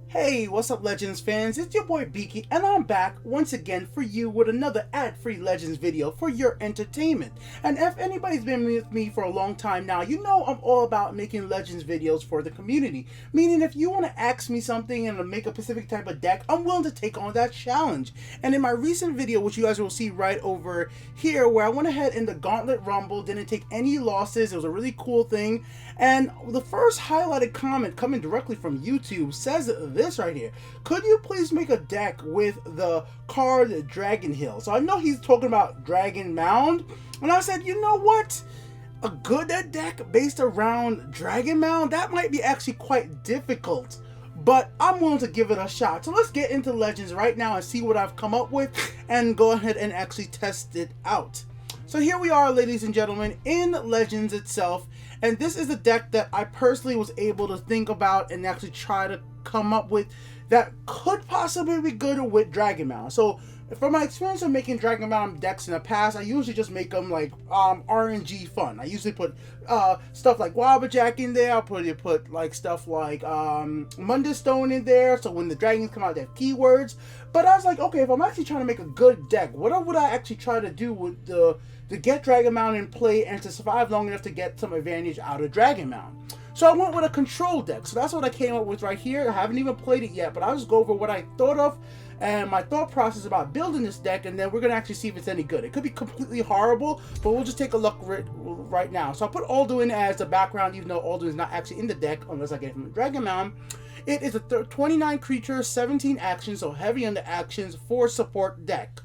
Hey, what's up Legends fans? It's your boy Beaky and I'm back once again for you with another ad-free Legends video for your entertainment. And if anybody's been with me for a long time now, you know I'm all about making Legends videos for the community. Meaning if you want to ask me something and make a specific type of deck, I'm willing to take on that challenge. And in my recent video, which you guys will see right over here, where I went ahead in the Gauntlet Rumble, didn't take any losses, it was a really cool thing. And the first highlighted comment coming directly from YouTube says this right here: could you please make a deck with the card Dragon Hill? So I know he's talking about Dragon Mound, and I said, you know what, a good deck based around Dragon Mound, that might be actually quite difficult, but I'm willing to give it a shot. So let's get into Legends right now and see what I've come up with and go ahead and actually test it out. So here we are, ladies and gentlemen, in Legends itself, and this is a deck that I personally was able to think about and actually try to come up with that could possibly be good with Dragon Mound. So from my experience of making Dragon Mound decks in the past, I usually just make them like RNG fun. I usually put stuff like Wabbajack in there. I'll put like stuff like Mundus Stone in there, so when the dragons come out they have keywords. But I was like, okay, if I'm actually trying to make a good deck, what would I actually try to do with to get Dragon Mound in play and to survive long enough to get some advantage out of Dragon Mound? So I went with a control deck. So that's what I came up with right here. I haven't even played it yet, but I'll just go over what I thought of and my thought process about building this deck, and then we're going to actually see if it's any good. It could be completely horrible, but we'll just take a look right now. So I'll put Alduin in as the background, even though Alduin is not actually in the deck unless I get it from Dragon Mound. It is a 29 creature, 17 actions, so heavy on the actions, 4 support deck.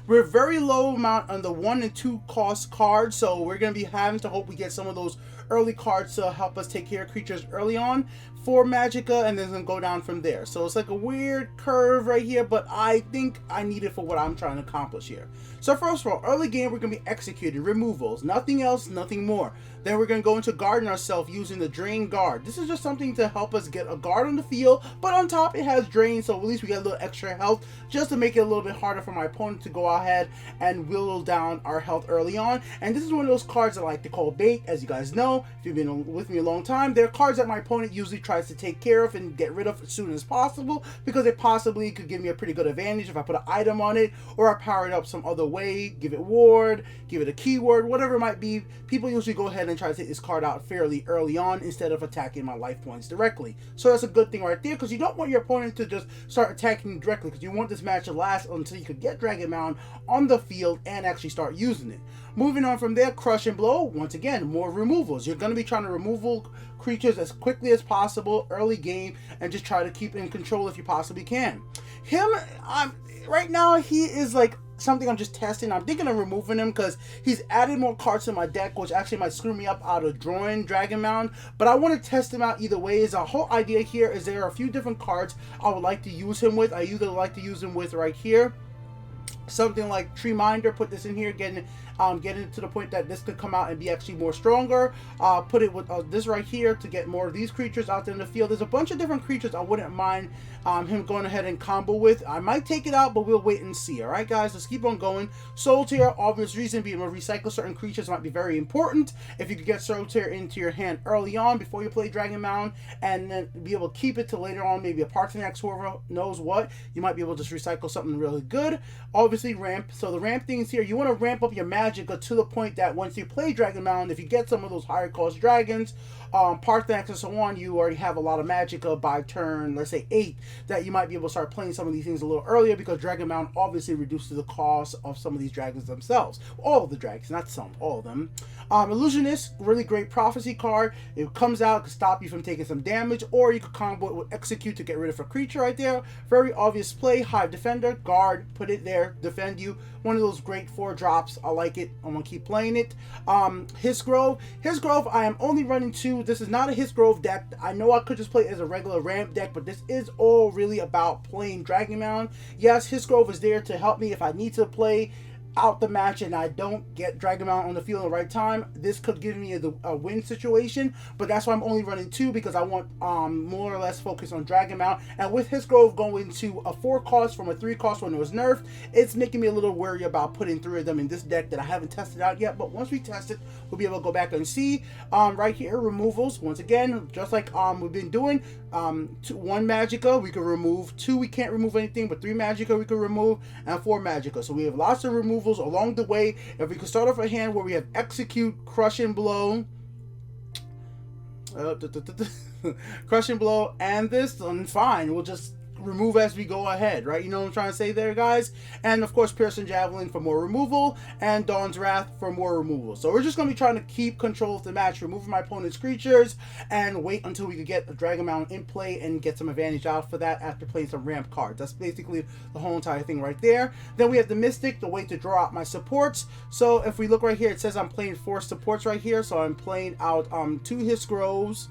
We're very low amount on the 1 and 2 cost cards, so we're going to be having to hope we get some of those early cards to help us take care of creatures early on for Magicka, and then it's going to go down from there. So it's like a weird curve right here, but I think I need it for what I'm trying to accomplish here. So first of all, early game we're going to be executing removals, nothing else, nothing more. Then we're going to go into guarding ourselves using the Drain Guard. This is just something to help us get a guard on the field, but on top it has Drain, so at least we get a little extra health just to make it a little bit harder for my opponent to go ahead and whittle down our health early on. And this is one of those cards I like to call bait. As you guys know, if you've been with me a long time, they're cards that my opponent usually tries to take care of and get rid of as soon as possible, because it possibly could give me a pretty good advantage if I put an item on it, or I power it up some other way, give it ward, give it a keyword, whatever it might be. People usually go ahead and try to take this card out fairly early on instead of attacking my life points directly. So that's a good thing right there, because you don't want your opponent to just start attacking directly, because you want this match to last until you could get Dragon Mound on the field and actually start using it. Moving on from there, Crush and Blow. Once again, more removals. You're going to be trying to remove creatures as quickly as possible early game and just try to keep in control if you possibly can. Him, right now, he is like something I'm just testing. I'm thinking of removing him because he's added more cards to my deck, which actually might screw me up out of drawing Dragon Mound, but I want to test him out either way. The whole idea here is there are a few different cards I would like to use him with. I either like to use him with right here, something like Tree Minder, put this in here, getting to the point that this could come out and be actually more stronger. Put it with this right here to get more of these creatures out there in the field. There's a bunch of different creatures I wouldn't mind him going ahead and combo with. I might take it out, but we'll wait and see. Alright guys, let's keep on going. Soul Tear, obvious reason, being able to recycle certain creatures might be very important. If you could get Soul Tear into your hand early on before you play Dragon Mound, and then be able to keep it to later on, maybe a Parthenax, whoever knows what, you might be able to just recycle something really good. Obviously ramp, so the ramp things here, you want to ramp up your Magicka to the point that once you play Dragon Mound, if you get some of those higher cost dragons, Parthenax and so on, you already have a lot of Magicka by turn, let's say 8, that you might be able to start playing some of these things a little earlier, because Dragon Mound obviously reduces the cost of some of these dragons themselves. All of the dragons, not some, all of them. Illusionist, really great prophecy card. It comes out, to stop you from taking some damage, or you could combo it with Execute to get rid of a creature right there. Very obvious play. Hive Defender, Guard, put it there, defend you. One of those great 4 drops. I like it. I'm going to keep playing it. Hissgrove, I am only running 2. This is not a Hissgrove deck. I know I could just play it as a regular ramp deck, but this is all really about playing Dragon Mound. Yes, Hissgrove is there to help me if I need to play out the match and I don't get Dragon Mound on the field at the right time, this could give me a win situation. But that's why I'm only running 2, because I want more or less focus on Dragon Mound. And with his Grove going to a 4 cost from a 3 cost when it was nerfed, it's making me a little worried about putting 3 of them in this deck that I haven't tested out yet. But once we test it, we'll be able to go back and see. Right here, removals. Once again, just like we've been doing, 1 Magicka we can remove, 2 we can't remove anything, but 3 Magicka we can remove, and 4 Magicka. So we have lots of removals along the way. If we could start off a hand where we have Execute, Crush and Blow, Crush and Blow, and this, then fine, we'll just remove as we go ahead, right? You know what I'm trying to say there, guys? And of course, Piercing Javelin for more removal, and Dawn's Wrath for more removal. So we're just going to be trying to keep control of the match, removing my opponent's creatures, and wait until we can get a Dragon Mound in play and get some advantage out for that after playing some ramp cards. That's basically the whole entire thing right there. Then we have the Mystic, the way to draw out my supports. So if we look right here, it says I'm playing 4 supports right here. So I'm playing out 2 Hiss Groves,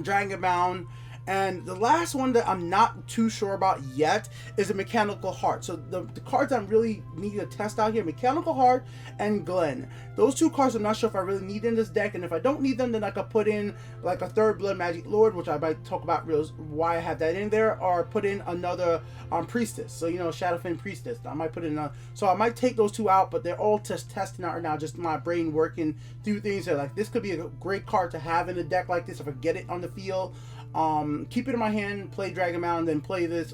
Dragon Mound, and the last one that I'm not too sure about yet is a Mechanical Heart. So the cards I really need to test out here, Mechanical Heart and Glen. Those 2 cards I'm not sure if I really need in this deck, and if I don't need them, then I could put in like a 3rd Blood Magic Lord, which I might talk about why I have that in there, or put in another Priestess. So, you know, Shadowfen Priestess. I might put in so I might take those 2 out, but they're all just testing out right now, just my brain working through things. That like, this could be a great card to have in a deck like this if I get it on the field. Keep it in my hand, play Dragon Mound, then play this.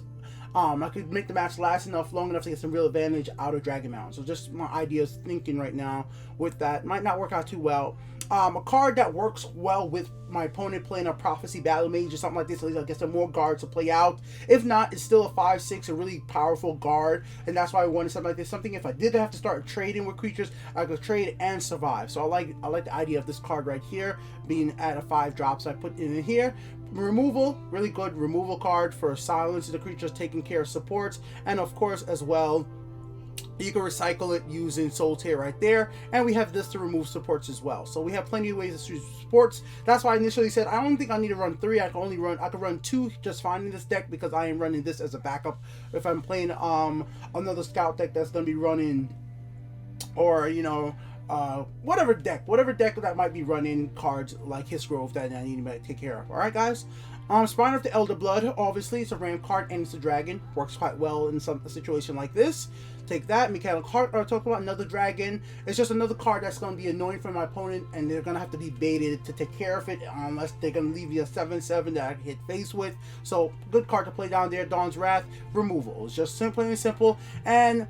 I could make the match last long enough to get some real advantage out of Dragon Mound. So just my ideas thinking right now with that. Might not work out too well. A card that works well with my opponent playing a Prophecy Battle Mage or something like this, at least I'll get some more guards to play out. If not, it's still a 5/6, a really powerful guard, and that's why I wanted something like this. Something if I did have to start trading with creatures, I could trade and survive. So I like the idea of this card right here being at a 5 drop. So I put it in here. Removal, really good removal card for silence the creatures, taking care of supports, and of course as well, you can recycle it using Soul Tear right there. And we have this to remove supports as well. So we have plenty of ways to use supports. That's why I initially said I don't think I need to run 3. I could run 2 just fine in this deck, because I am running this as a backup if I'm playing another scout deck that's going to be running, or you know, whatever deck that might be running cards like Hiss Grove that I need to take care of. Alright, guys. Spine of the Elder Blood, obviously it's a ramp card and it's a dragon. Works quite well in a situation like this. Take that. Mechanical Heart, or talk about another dragon. It's just another card that's going to be annoying for my opponent, and they're going to have to be baited to take care of it, unless they're going to leave you a 7/7 that I can hit face with. So good card to play down there. Dawn's Wrath, removal. It's just simple and simple. And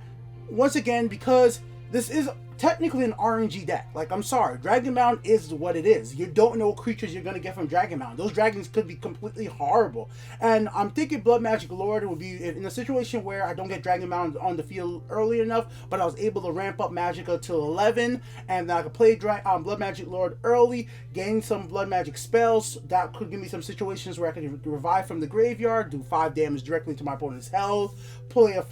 once again, because this is technically an RNG deck. Like, I'm sorry, Dragon Mound is what it is. You don't know what creatures you're going to get from Dragon Mound. Those dragons could be completely horrible. And I'm thinking Blood Magic Lord would be in a situation where I don't get Dragon Mound on the field early enough, but I was able to ramp up Magicka till 11, and I could play Blood Magic Lord early, gain some Blood Magic spells. That could give me some situations where I could revive from the graveyard, do 5 damage directly to my opponent's health, play a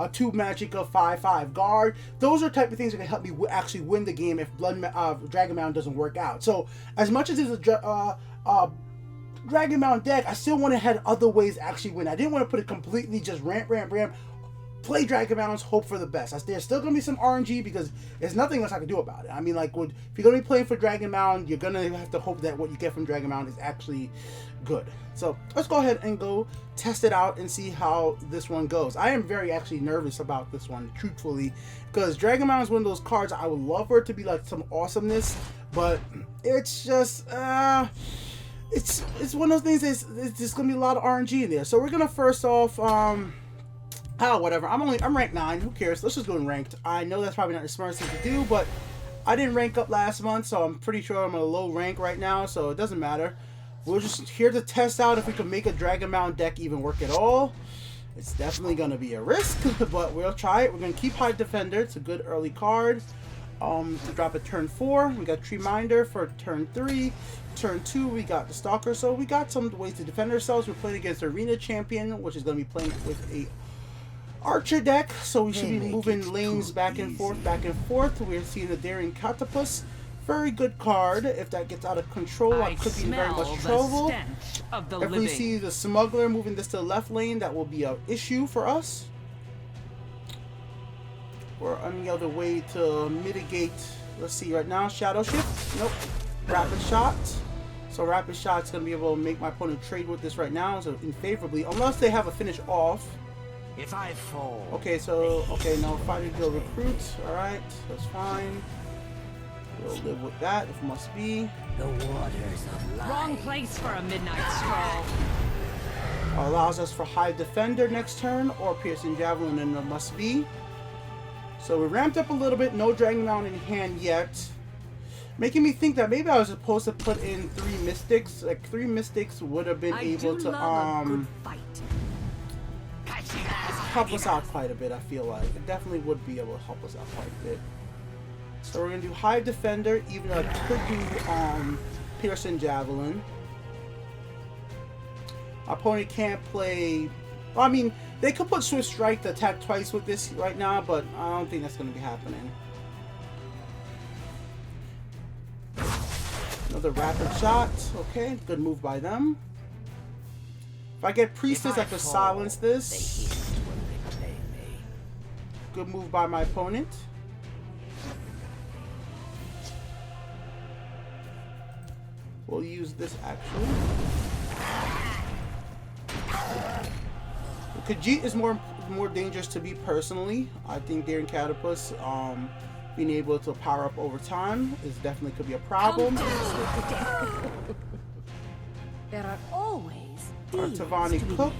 2 Magicka 5/5 guard. Those are type of things that can help me actually win the game if Dragon Mound doesn't work out. So as much as it's a Dragon Mound deck, I still want to have other ways to actually win. I didn't want to put it completely just ramp, play Dragon Mounds, hope for the best. There's still going to be some RNG, because there's nothing else I can do about it. I mean, like, if you're going to be playing for Dragon Mound, you're going to have to hope that what you get from Dragon Mound is actually good. So let's go ahead and go test it out and see how this one goes. I am very actually nervous about this one, truthfully, because Dragon Mound is one of those cards I would love for it to be like some awesomeness, but it's just it's one of those things. It's just going to be a lot of RNG in there. So we're going to first off whatever. I'm ranked 9. Who cares? Let's just go in ranked. I know that's probably not the smartest thing to do, but I didn't rank up last month, so I'm pretty sure I'm at a low rank right now, so it doesn't matter. We're just here to test out if we can make a Dragon Mound deck even work at all. It's definitely going to be a risk, but we'll try it. We're going to keep High Defender. It's a good early card. To drop at turn 4. We got Tree Minder for turn 3. Turn 2, we got the Stalker. So we got some ways to defend ourselves. We're playing against Arena Champion, which is going to be playing with a Archer deck, so we should be moving lanes back and forth. We're seeing a Daring Catapus. Very good card. If that gets out of control, I could be in very much trouble. If we see the Smuggler moving this to the left lane, that will be an issue for us. or any other way to mitigate. Let's see, right now, Shadow Shift. Nope. Rapid Shot. So Rapid Shot's going to be able to make my opponent trade with this right now, so unfavorably, unless they have a finish off. If I fall. Okay, so, okay, no, Fighter Guild Recruit. Alright, that's fine. We'll live with that if must be. The waters of life. Wrong place for a midnight stroll. Allows us for Hive Defender next turn, or Piercing Javelin in the must be. So we ramped up a little bit, no Dragon Mound in hand yet. Making me think that maybe I was supposed to put in 3 Mystics. Like 3 Mystics would have been able to help us out quite a bit, I feel like. It definitely would be able to help us out quite a bit. So we're gonna do Hive Defender, even though I could do Piercing Javelin. My opponent can't play. Well, I mean, they could put Swift Strike to attack twice with this right now, but I don't think that's gonna be happening. Another Rapid Shot. Okay, good move by them. If I get Priestess, I could silence this. Good move by my opponent. We'll use this actually. Khajiit is more dangerous to me personally. I think Daring Catapus, being able to power up over time is definitely could be a problem. There are always Tavani Cook.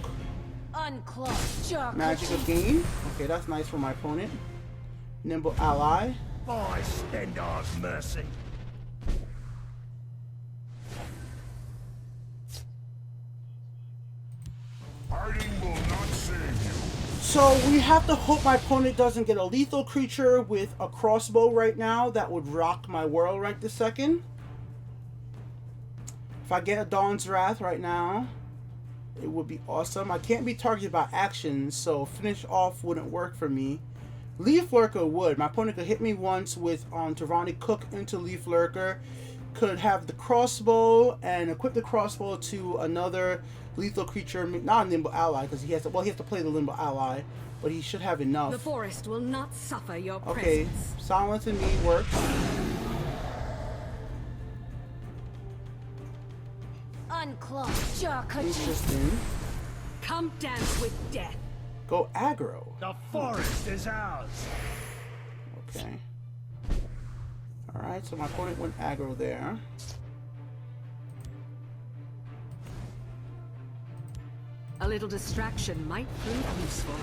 Unclog. Magic of Gain. Okay, that's nice for my opponent. Nimble Ally. By Stendar's mercy. Hiding will not save you. So we have to hope my opponent doesn't get a lethal creature with a crossbow right now. That would rock my world right this second. If I get a Dawn's Wrath right now, it would be awesome. I can't be targeted by actions, so finish off wouldn't work for me. Leaf Lurker would. My opponent could hit me once with Tavani Cook into Leaf Lurker. Could have the crossbow and equip the crossbow to another lethal creature, not a Nimble Ally, because he has to. Well, he has to play the Nimble Ally, but he should have enough. The forest will not suffer your okay, presence. silence in me works. Unclog. Jarkhaji. Interesting. Come dance with death. Go aggro. The forest is ours. Okay. Alright, so my opponent went aggro there. A little distraction might prove useful.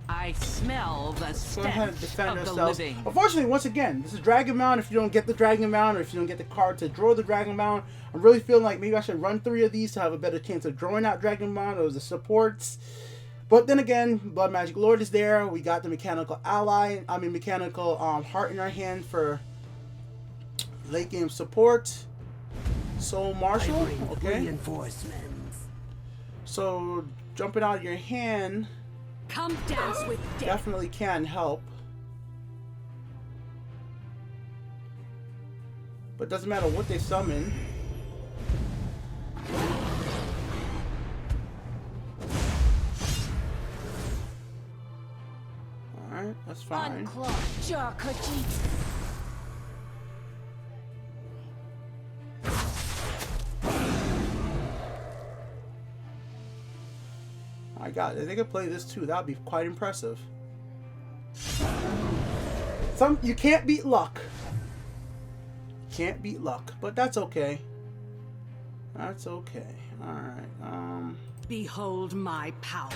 I smell the Go stench ahead and defend of the ourselves. living. Unfortunately, once again, this is Dragon Mound. If you don't get the Dragon Mound, or if you don't get the card to draw the Dragon Mound, I'm really feeling like maybe I should run 3 of these to have a better chance of drawing out Dragon Mound or the supports. But then again, Blood Magic Lord is there. We got the Mechanical Ally, Mechanical Heart in our hand for late game support. Soul Marshal, okay. Reinforcements. So jumping out of your hand Come dance with death. definitely can help. But it doesn't matter what they summon. Alright, that's fine. Unclog. Jarkhaji. I got it. If they could play this too, that would be quite impressive. You can't beat luck. Can't beat luck, but that's okay. That's okay. Alright, Behold my power.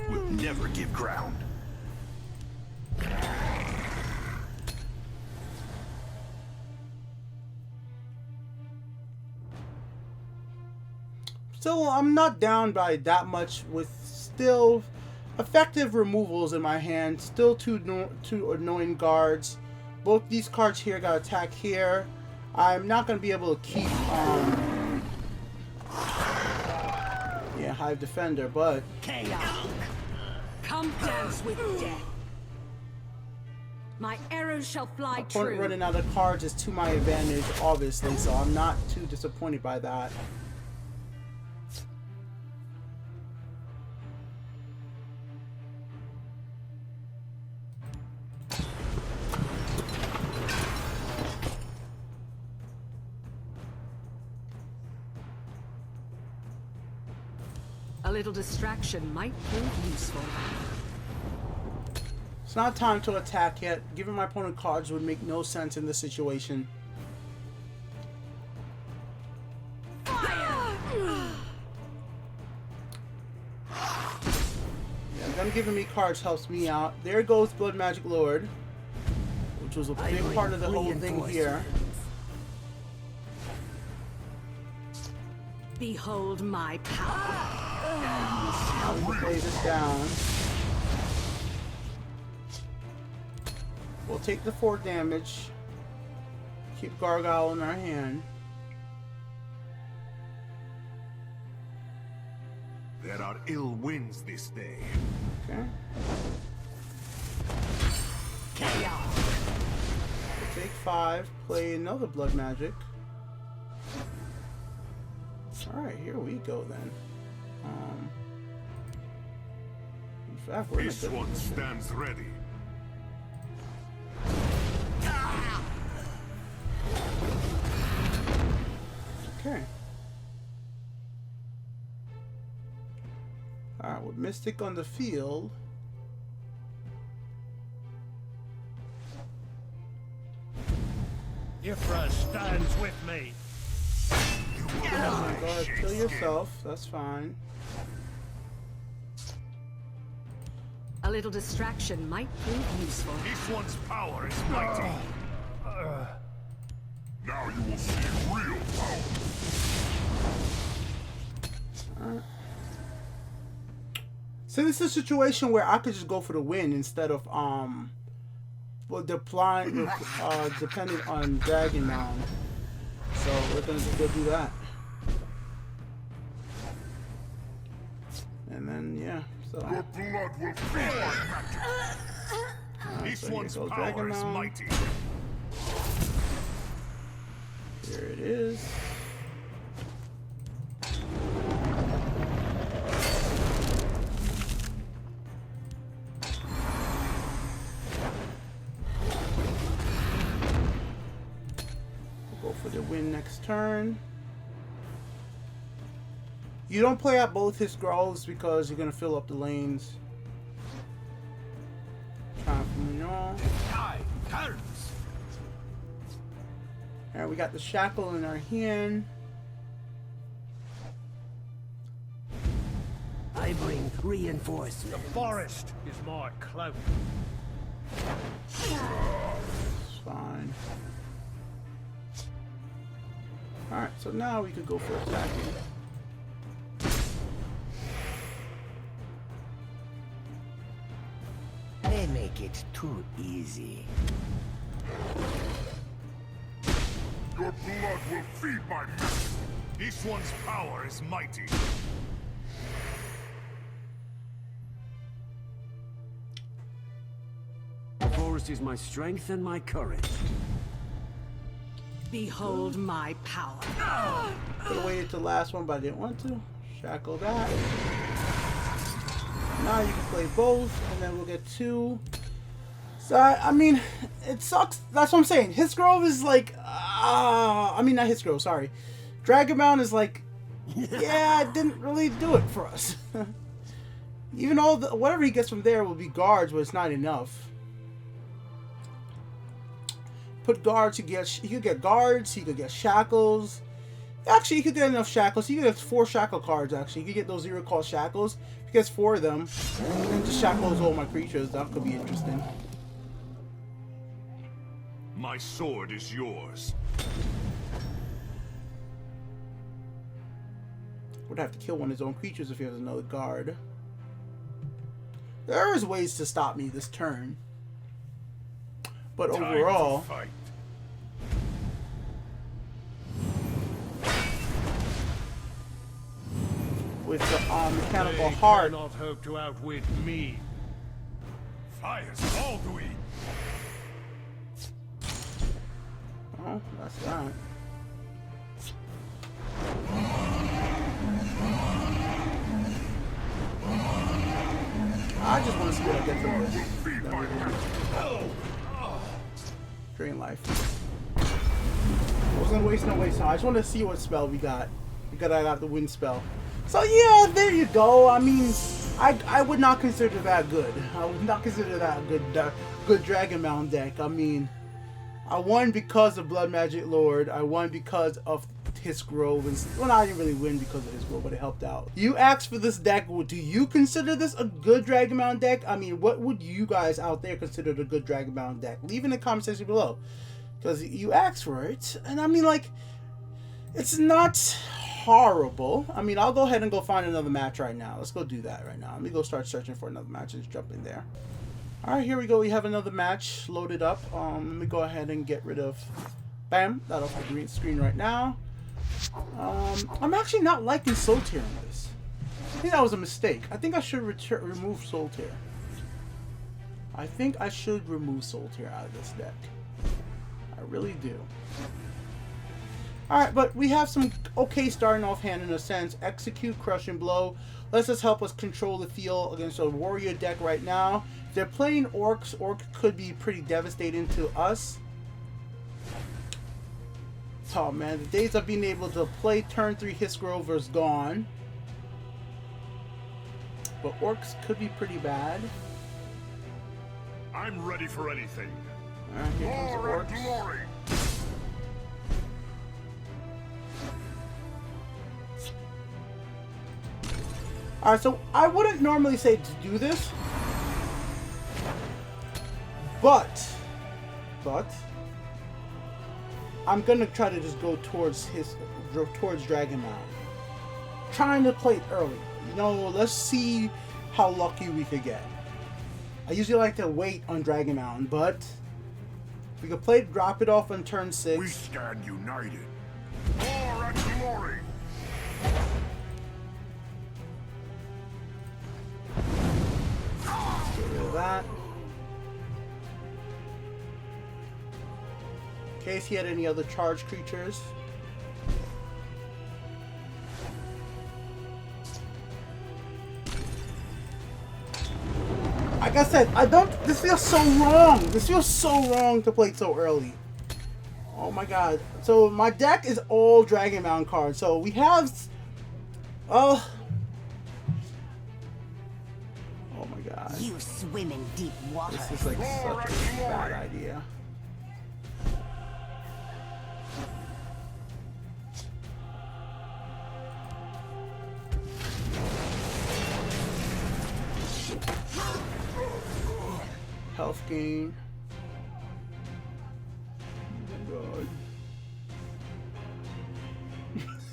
We'll never give ground. Still, I'm not down by that much with still effective removals in my hand. Still two annoying guards. Both these cards here got attack here. I'm not going to be able to keep, yeah, Hive Defender, but Chaos. Come dance with death. My arrow arrows shall fly Opponent true. running out of cards is to my advantage, obviously, so I'm not too disappointed by that. A little distraction might prove useful. It's not time to attack yet. Giving my opponent cards would make no sense in this situation. Yeah, them giving me cards helps me out. There goes Blood Magic Lord, which was a big part of the whole thing here. Behold my power. Now we can lay this down. We'll take the 4 damage. Keep Gargoyle in our hand. There are ill winds this day. Okay. Chaos. We'll take 5. Play another Blood Magic. Alright, here we go then. In fact, we're This gonna one stands ready. Okay. Alright, with Mystic on the field. Ifra stands with me. Go ahead, kill yourself. That's fine. A little distraction might prove useful. This one's power is mighty. Now you will see real power. So this is a situation where I could just go for the win instead of well, depending on Dragon Mound. So we're gonna just go do that. And then yeah, so Your blood will feed my magic. This so here one's goes power Dragon is Mound. mighty. Here it is. We'll go for the win next turn. You don't play out both his growls because you're gonna fill up the lanes. Time for me on. Tide turns. Alright, we got the shackle in our hand. I bring reinforcement. The forest is my cloak. It's fine. Alright, so now we could go for attacking. They make it too easy. Your blood will feed my magic. This one's power is mighty. The forest is my strength and my courage. Behold my power. Could have waited till the last one, but I didn't want to. Shackle that. Now you can play both, and then we'll get 2. So, I mean, it sucks. That's what I'm saying. His Grove is like, I mean, not His Grove, sorry. Dragon Mound is like, yeah, it didn't really do it for us. Even all the, whatever he gets from there will be guards, but it's not enough. Put guards, he could get guards, he could get shackles. Actually, he could get enough shackles. He could get 4 shackle cards, actually. He could get those 0 cost shackles. If he gets 4 of them, and then just shackles all my creatures. That could be interesting. My sword is yours. Would have to kill one of his own creatures if he has another guard. There is ways to stop me this turn. But Time to overall, fight. with the mechanical They heart, cannot hope to outwit me. Fire's all to eat. That's that. I just want to see what I get from this. Drain life. I wasn't gonna waste no waste time. I just want to see what spell we got. Because I got the wind spell. So yeah, there you go. I mean, I would not consider that good. I would not consider that a good Dragon Mound deck. I mean, I won because of Blood Magic Lord. I won because of his Grove. And, well, I didn't really win because of his Grove, but it helped out. You asked for this deck. Do you consider this a good Dragon Mound deck? I mean, what would you guys out there consider a good Dragon Mound deck? Leave in the comment section below. Because you asked for it. And I mean, like, it's not horrible. I mean, I'll go ahead and go find another match right now. Let's go do that right now. Let me go start searching for another match and just jump in there. Alright, here we go. We have another match loaded up. Let me go ahead and get rid of... Bam! That off the green screen right now. I'm actually not liking Solitaire in this. I think that was a mistake. I think I should remove Solitaire. I think I should remove Solitaire out of this deck. I really do. Alright, but we have some okay starting off hand in a sense. Execute, Crushing Blow. Lets us help us control the field against a warrior deck right now. If they're playing orcs, orc could be pretty devastating to us. Oh man, the days of being able to play turn 3 Hissgrove is gone. But orcs could be pretty bad. I'm ready for anything. Alright, here comes the orcs. Glory. Alright, so I wouldn't normally say to do this. But I'm gonna try to just go towards Dragon Mound. Trying to play it early. You know, let's see how lucky we could get. I usually like to wait on Dragon Mound, but we could play it, drop it off on turn 6. We stand united. War and glory. Get rid of that. In case he had any other charged creatures. Like I said, this feels so wrong. This feels so wrong to play so early. Oh my god. So my deck is all Dragon Mound cards. So we have... Oh my god. You swim in deep water. This is like such a bad idea. Health gain. Oh my god.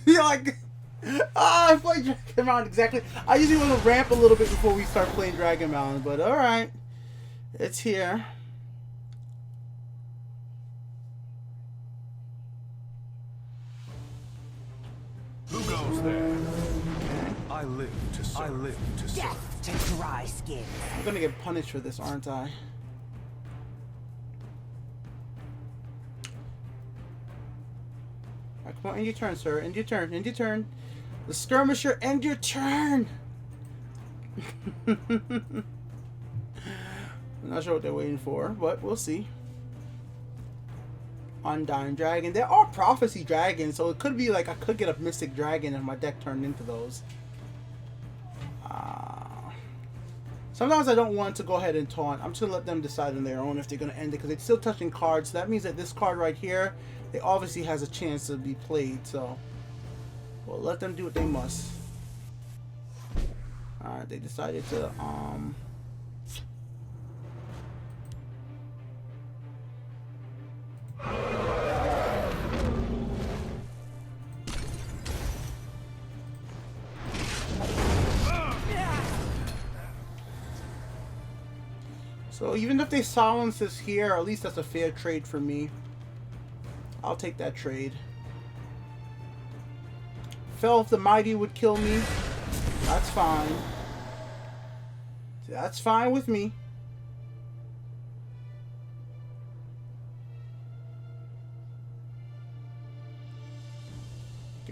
You're like... I played Dragon Mound exactly. I usually want to ramp a little bit before we start playing Dragon Mound, but alright. It's here. Who goes there? I live to serve. I live to serve. Death to dry skin. I'm gonna get punished for this, aren't I? Alright, come on, end your turn, sir. End your turn. End your turn. The skirmisher, end your turn! I'm not sure what they're waiting for, but we'll see. Undying Dragon. There are Prophecy Dragons, so it could be like I could get a Mystic Dragon if my deck turned into those. Sometimes I don't want to go ahead and taunt. I'm just going to let them decide on their own if they're going to end it, because they're still touching cards. So that means that this card right here, it obviously has a chance to be played, so... Well, let them do what they must. Alright, they decided to, So even if they silence this here, at least that's a fair trade for me. I'll take that trade. Fell if the Mighty would kill me. That's fine. That's fine with me.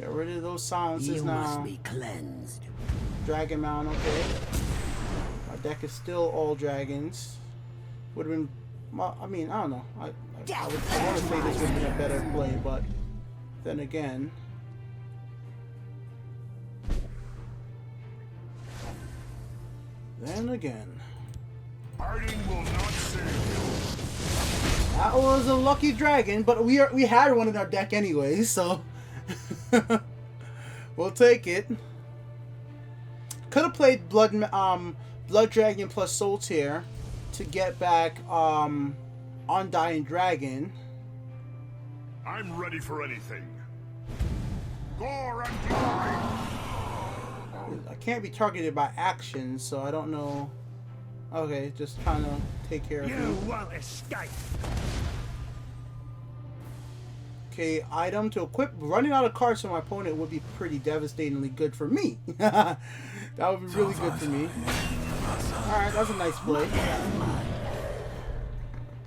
Get rid of those silences You now. must be cleansed. Dragon Mound, okay. Our deck is still all dragons. Would have been, well, I mean, I don't know. I want to say this would have been a better play, but then again. Hiding will not save you. That was a lucky dragon, but we had one in our deck anyway, so we'll take it. Could have played Blood Dragon plus Soul Tear to get back Undying Dragon. I'm ready for anything. Gore and die. I can't be targeted by action, so I don't know. Okay, just trying to take care of you. won't escape. Okay, item to equip. Running out of cards for my opponent would be pretty devastatingly good for me. That would be really good for me. Alright, that's a nice play.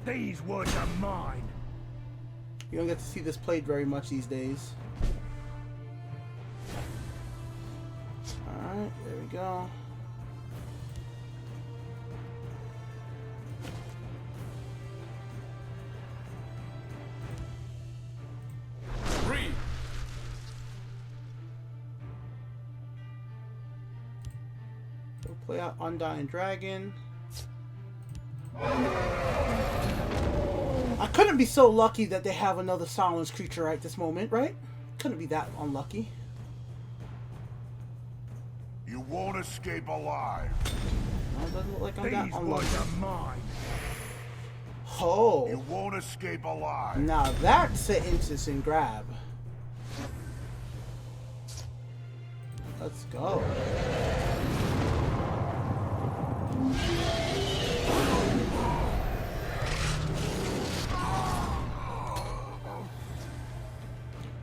These words are mine. You don't get to see this played very much these days. Alright, there we go. Read. We'll play out Undying Dragon. I couldn't be so lucky that they have another silence creature right this moment, right? Couldn't be that unlucky. You won't escape alive. No, it doesn't look like I'm that unlucky. mine. Oh, You won't escape alive. now that's an instant grab. Let's go.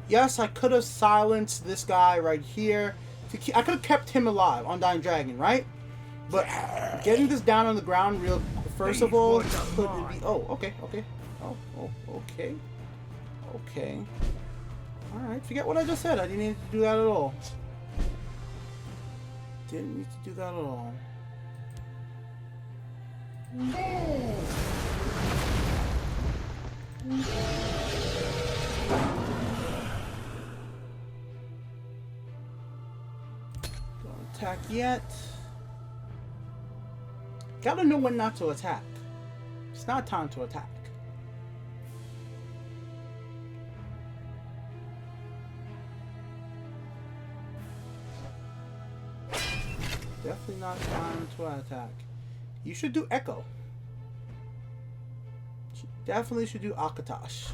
Yes, I could have silenced this guy right here. I could have kept him alive, Undying Dragon, right? But getting this down on the ground real first of all could be. Oh, okay. Oh, okay. Okay. Alright, forget what I just said. I didn't need to do that at all. Didn't need to do that at all. Don't attack yet. Gotta know when not to attack. It's not time to attack. Definitely not time to attack. You should do Echo. Definitely should do Akatosh.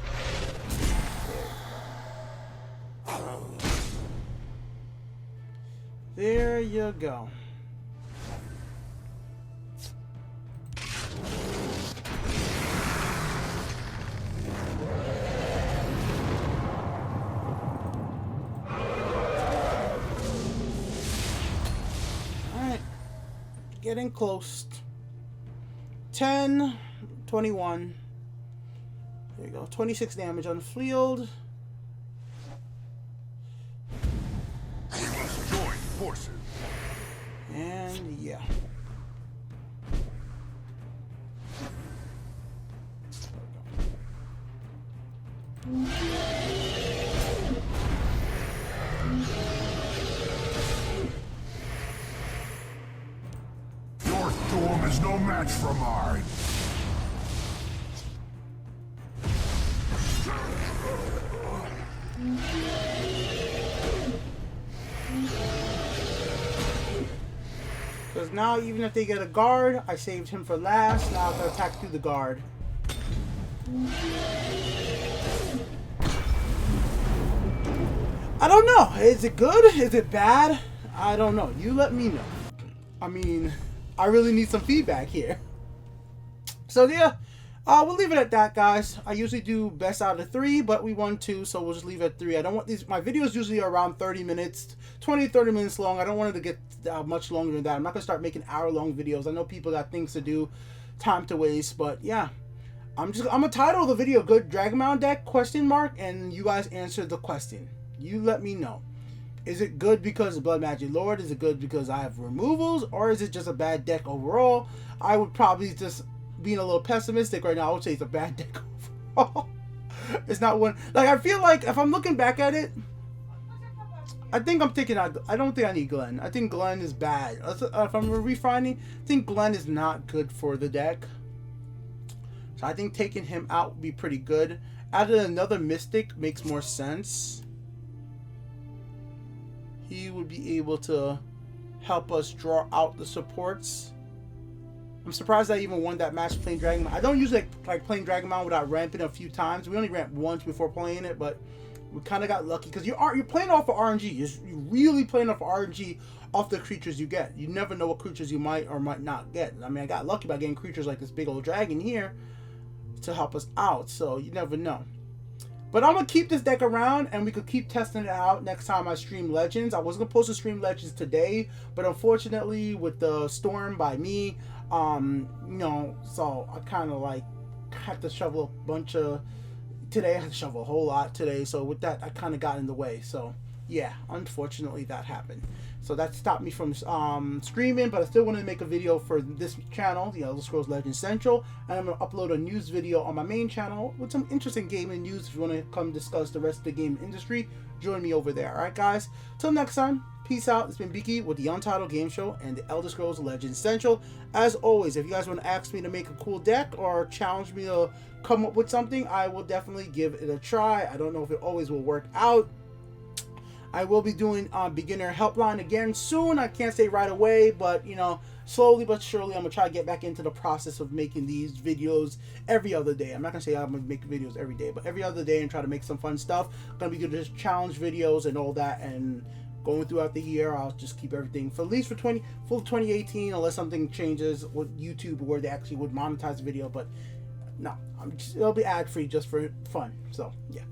There you go. Alright. Getting close. 10, 21. There you go. 26 damage on the field. We must join forces. And yeah. Your storm is no match for mine. Because now, even if they get a guard, I saved him for last. Now I can attack through the guard. I don't know. Is it good? Is it bad? I don't know. You let me know. I mean, I really need some feedback here. So yeah, we'll leave it at that, guys. I usually do best out of 3, but we won 2, so we'll just leave it at 3. I don't want these. My videos usually are around 30 minutes, 20, 30 minutes long. I don't want it to get much longer than that. I'm not gonna start making hour-long videos. I know people got things to do, time to waste, but yeah. I'm gonna title the video "Good Dragon Mound Deck?" ? And you guys answer the question. You let me know. Is it good because of Blood Magic Lord? Is it good because I have removals? Or is it just a bad deck overall? I would probably just, being a little pessimistic right now, I would say it's a bad deck overall. It's not one, like, I feel like if I'm looking back at it, I think I'm thinking, I don't think I need Glenn. I think Glenn is bad. If I'm refining, I think Glenn is not good for the deck. So I think taking him out would be pretty good. Adding another Mystic makes more sense. He would be able to help us draw out the supports. I'm surprised I even won that match playing Dragon Mound. I don't usually like playing Dragon Mound without ramping a few times. We only ramped once before playing it, but we kind of got lucky because you're playing off of RNG. You're really playing off of RNG off the creatures you get. You never know what creatures you might or might not get. I mean, I got lucky by getting creatures like this big old dragon here to help us out, so you never know. But I'm going to keep this deck around, and we could keep testing it out next time I stream Legends. I was going to post a stream Legends today, but unfortunately, with the storm by me, you know, so I kind of like had to shovel a bunch of... Today, I had to shovel a whole lot today, so with that, I kind of got in the way. So, yeah, unfortunately, that happened. So that stopped me from streaming, but I still wanted to make a video for this channel, the Elder Scrolls Legends Central, and I'm going to upload a news video on my main channel with some interesting gaming news. If you want to come discuss the rest of the game industry, join me over there. Alright guys, till next time, peace out. It's been Beaky with the Untitled Game Show and the Elder Scrolls Legends Central. As always, if you guys want to ask me to make a cool deck or challenge me to come up with something, I will definitely give it a try. I don't know if it always will work out. I will be doing beginner helpline again soon. I can't say right away, but you know, slowly but surely I'm gonna try to get back into the process of making these videos every other day. I'm not gonna say I'm gonna make videos every day, but every other day and try to make some fun stuff. I'm gonna be doing just challenge videos and all that, and going throughout the year I'll just keep everything for at least for 2018, unless something changes with YouTube where they actually would monetize the video. But no, it'll be ad free just for fun. So yeah.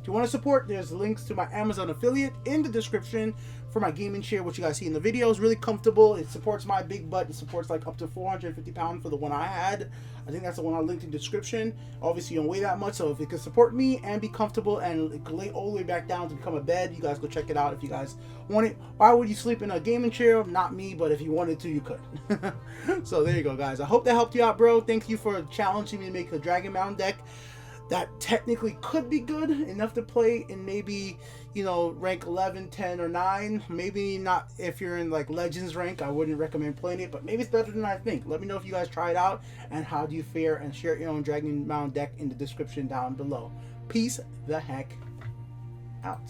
If you want to support, there's links to my Amazon affiliate in the description for my gaming chair, which you guys see in the video. It's really comfortable. It supports my big butt. It supports like up to 450 pounds for the one I had. I think that's the one I linked in the description. Obviously, you don't weigh that much, so if it can support me and be comfortable and it can lay all the way back down to become a bed, you guys go check it out if you guys want it. Why would you sleep in a gaming chair? Not me, but if you wanted to, you could. So there you go, guys. I hope that helped you out, bro. Thank you for challenging me to make a Dragon Mound deck that technically could be good enough to play in maybe, you know, rank 11, 10, or 9. Maybe not if you're in like Legends rank. I wouldn't recommend playing it, but maybe it's better than I think. Let me know if you guys try it out and how do you fare, and share your own Dragon Mound deck in the description down below. Peace the heck out.